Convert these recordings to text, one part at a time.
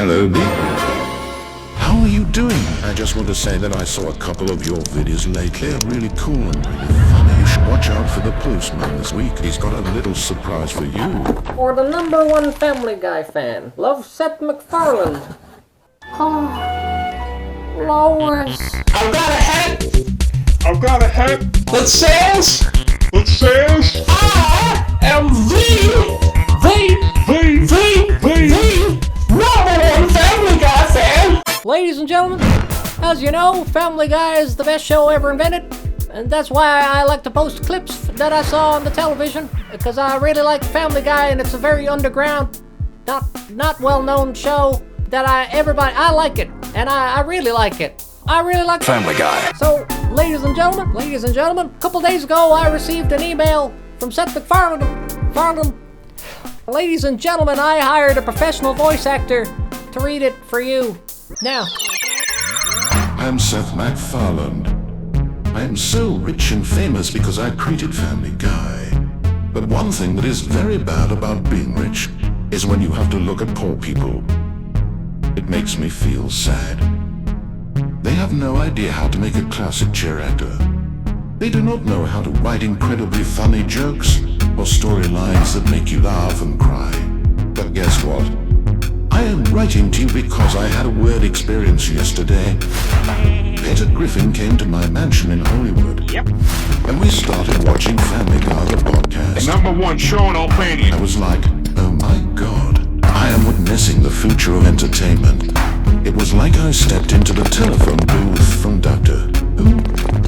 Hello, how are you doing? I just want to say that I saw a couple of your videos lately. Really cool and really funny. You should watch out for the postman this week. He's got a little surprise for you. For the #1 Family Guy fan, love Seth MacFarlane. Oh, Lois. I've got a hat that says I am the #1 Family Guy fan. Ladies and gentlemen, as you know, Family Guy is the best show ever invented. And that's why I like to post clips that I saw on the television, because I really like Family Guy, and it's a very underground, not well-known show that I like it, and I really like it. I really like Family Guy. So, ladies and gentlemen, a couple days ago I received an email from Seth MacFarlane. Ladies and gentlemen, I hired a professional voice actor to read it for you. Now. I'm Seth MacFarland. I am so rich and famous because I created Family Guy. But one thing that is very bad about being rich is when you have to look at poor people. It makes me feel sad. They have no idea how to make a classic cheer actor. They do not know how to write incredibly funny jokes or storylines that make you laugh and cry. But guess what? I am writing to you because I had a weird experience yesterday. Peter Griffin came to my mansion in Hollywood. Yep. And we started watching Family Guy, the podcast. The #1 show on all planet. I was like, oh my God, I am witnessing the future of entertainment. It was like I stepped into the telephone booth from Doctor Who.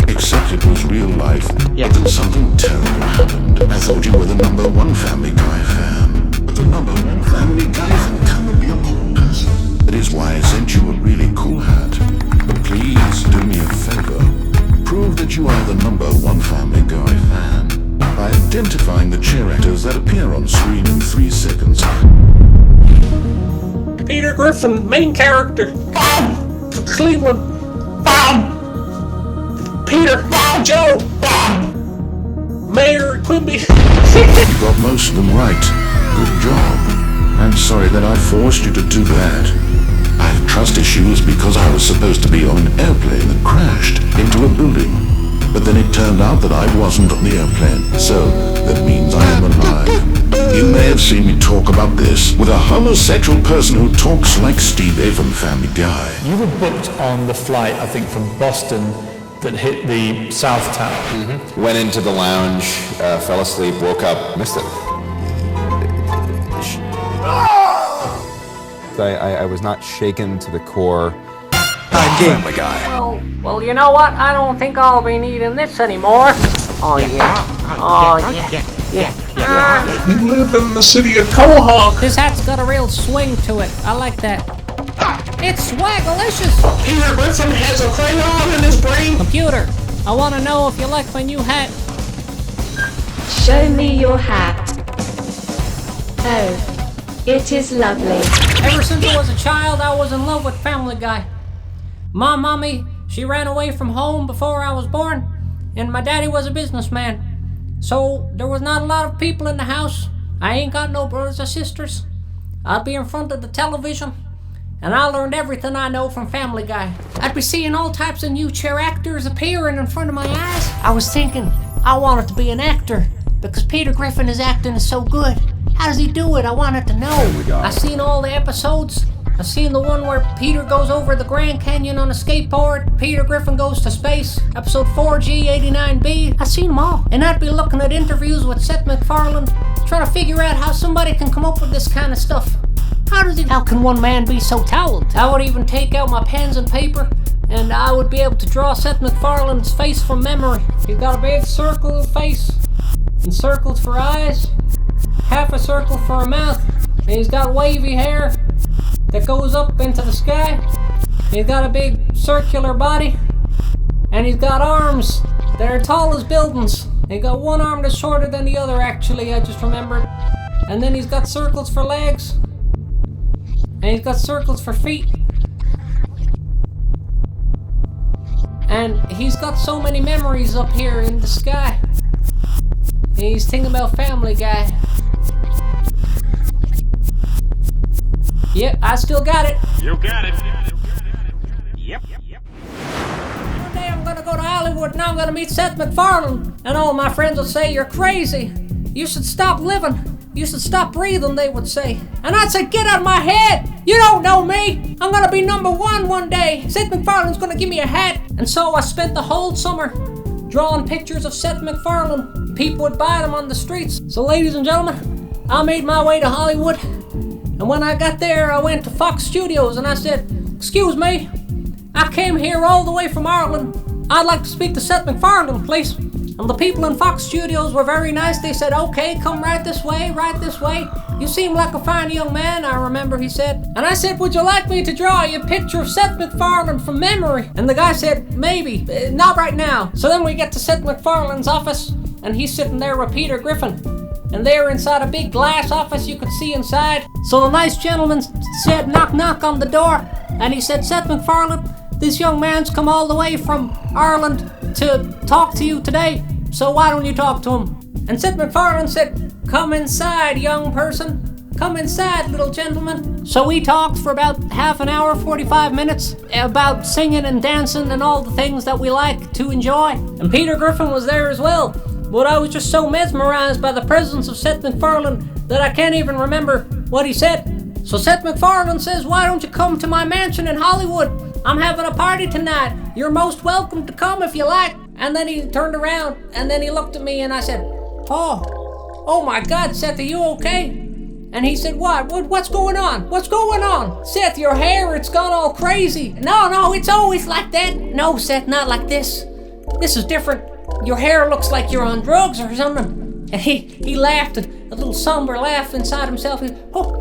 Except it was real life. Yeah. But then something terrible happened. I thought you were the #1 Family Guy fan. But the #1 Family Guy fan cannot be a poor person. That is why I sent you a really cool hat. But please do me a favor. Prove that you are the #1 Family Guy fan by identifying the cheer actors that appear on screen in 3 seconds. Peter Griffin, main character. Bob! Cleveland. Bob! Peter. Bob! Joe. Bob! Mayor Quimby. You got most of them right. Good job. I'm sorry that I forced you to do that. I have trust issues because I was supposed to be on an airplane that crashed into a building. But then it turned out that I wasn't on the airplane, so that means I am alive. You may have seen me talk about this with a homosexual person who talks like Steve A from Family Guy. You were booked on the flight, I think, from Boston that hit the South Tower. Mm-hmm. Went into the lounge, fell asleep, woke up, missed it. I was not shaken to the core. Family Guy. Well, you know what? I don't think I'll be needing this anymore. Oh yeah. We live in the city of Quahog. This hat's got a real swing to it. I like that. It's swagalicious. Peter Griffin has a crayon in his brain. Computer, I want to know if you like my new hat. Show me your hat. Oh, it is lovely. Ever since I was a child, I was in love with Family Guy. My mommy, she ran away from home before I was born, and my daddy was a businessman. So there was not a lot of people in the house. I ain't got no brothers or sisters. I'd be in front of the television, and I learned everything I know from Family Guy. I'd be seeing all types of new cheer actors appearing in front of my eyes. I was thinking, I wanted to be an actor, because Peter Griffin, his acting is so good. How does he do it? I wanted to know. I seen all the episodes. I seen the one where Peter goes over the Grand Canyon on a skateboard. Peter Griffin goes to space. Episode 4G89B. I seen them all. And I'd be looking at interviews with Seth MacFarlane, trying to figure out how somebody can come up with this kind of stuff. How can one man be so talented? I would even take out my pens and paper, and I would be able to draw Seth MacFarlane's face from memory. He's got a big circle face, and circles for eyes, half a circle for a mouth, and he's got wavy hair that goes up into the sky. He's got a big circular body, and he's got arms that are tall as buildings. He got one arm that's shorter than the other, actually, I just remembered. And then he's got circles for legs, and he's got circles for feet. And he's got so many memories up here in the sky. And he's thinking about Family Guy. Yep, I still got it. You got it. Yep. One day I'm gonna go to Hollywood and I'm gonna meet Seth MacFarlane. And all my friends will say, you're crazy. You should stop living. You should stop breathing, they would say. And I'd say, get out of my head. You don't know me. I'm gonna be number one day. Seth MacFarlane's gonna give me a hat. And so I spent the whole summer drawing pictures of Seth MacFarlane. People would buy them on the streets. So ladies and gentlemen, I made my way to Hollywood. And when I got there, I went to Fox Studios and I said, excuse me, I came here all the way from Ireland. I'd like to speak to Seth MacFarlane, please. And the people in Fox Studios were very nice. They said, okay, come right this way. You seem like a fine young man, I remember, he said. And I said, would you like me to draw you a picture of Seth MacFarlane from memory? And the guy said, maybe, not right now. So then we get to Seth MacFarlane's office, and he's sitting there with Peter Griffin. And they're inside a big glass office you could see inside. So the nice gentleman said, knock, knock on the door. And he said, Seth MacFarlane, this young man's come all the way from Ireland to talk to you today. So why don't you talk to him? And Seth MacFarlane said, come inside, young person. Come inside, little gentleman. So we talked for about half an hour, 45 minutes, about singing and dancing and all the things that we like to enjoy. And Peter Griffin was there as well. But I was just so mesmerized by the presence of Seth MacFarlane that I can't even remember what he said. So Seth MacFarlane says, why don't you come to my mansion in Hollywood? I'm having a party tonight. You're most welcome to come if you like. And then he turned around and then he looked at me and I said, oh my God, Seth, are you okay? And he said, what's going on? What's going on? Seth, your hair, it's gone all crazy. No, it's always like that. No, Seth, not like this. This is different. Your hair looks like you're on drugs or something. And he laughed, a little somber laugh inside himself.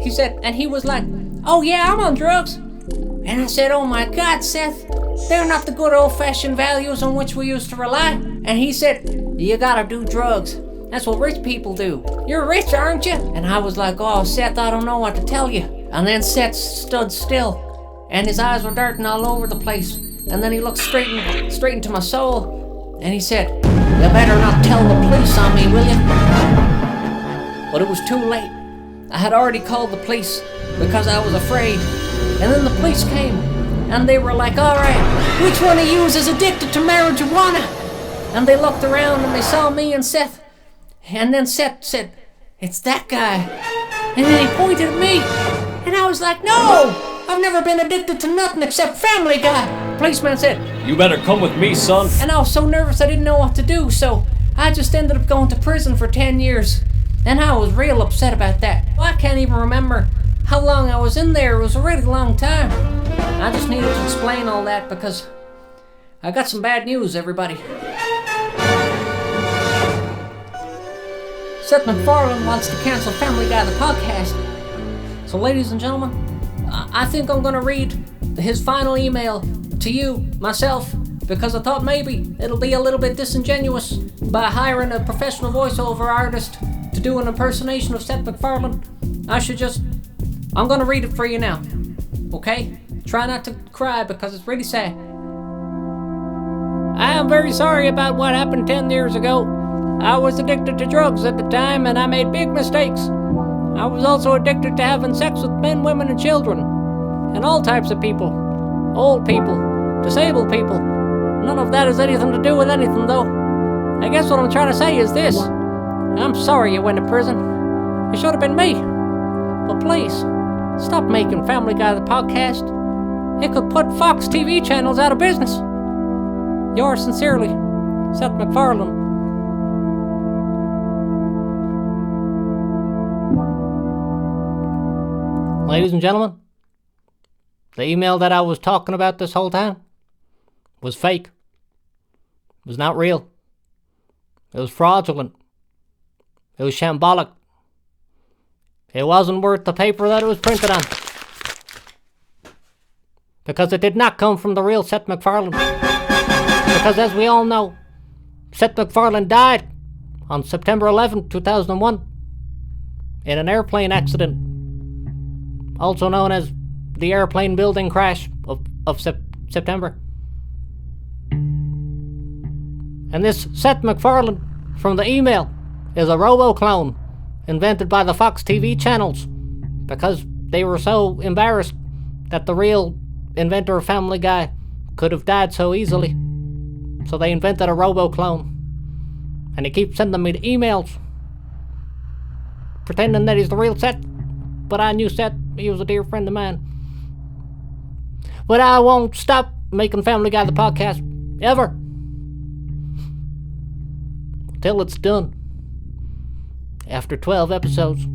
He said, and he was like, oh yeah, I'm on drugs. And I said, oh my God, Seth, they're not the good old-fashioned values on which we used to rely. And he said, you gotta do drugs. That's what rich people do. You're rich, aren't you? And I was like, oh, Seth, I don't know what to tell you. And then Seth stood still, and his eyes were darting all over the place. And then he looked straight into my soul. And he said, you better not tell the police on me, will you? But it was too late. I had already called the police because I was afraid. And then the police came, and they were like, all right, which one of you is addicted to marijuana? And they looked around and they saw me and Seth. And then Seth said, it's that guy. And then he pointed at me. And I was like, no, I've never been addicted to nothing except Family Guy. The policeman said, you better come with me, son. And I was so nervous I didn't know what to do, so I just ended up going to prison for 10 years. And I was real upset about that. I can't even remember how long I was in there. It was a really long time. I just needed to explain all that because I got some bad news, everybody. Seth MacFarlane wants to cancel Family Guy, the podcast. So ladies and gentlemen, I think I'm gonna read his final email to you, myself, because I thought maybe it'll be a little bit disingenuous by hiring a professional voiceover artist to do an impersonation of Seth MacFarlane. I'm gonna read it for you now, okay? Try not to cry because it's really sad. I am very sorry about what happened 10 years ago. I was addicted to drugs at the time and I made big mistakes. I was also addicted to having sex with men, women, and children. And all types of people. Old people. Disabled people. None of that has anything to do with anything, though. I guess what I'm trying to say is this. I'm sorry you went to prison. It should have been me. But please, stop making Family Guy the podcast. It could put Fox TV channels out of business. Yours sincerely, Seth MacFarlane. Ladies and gentlemen, the email that I was talking about this whole time was fake. It was not real. It was fraudulent. It was shambolic. It wasn't worth the paper that it was printed on. Because it did not come from the real Seth MacFarlane. Because as we all know, Seth MacFarlane died on September 11, 2001 in an airplane accident, also known as the airplane building crash of September. And this Seth MacFarlane from the email is a robo-clone invented by the Fox TV channels because they were so embarrassed that the real inventor of Family Guy could have died so easily. So they invented a robo-clone. And he keeps sending me the emails, pretending that he's the real Seth. But I knew Seth, he was a dear friend of mine. But I won't stop making Family Guy the podcast, ever. Till it's done. After 12 episodes.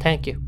Thank you.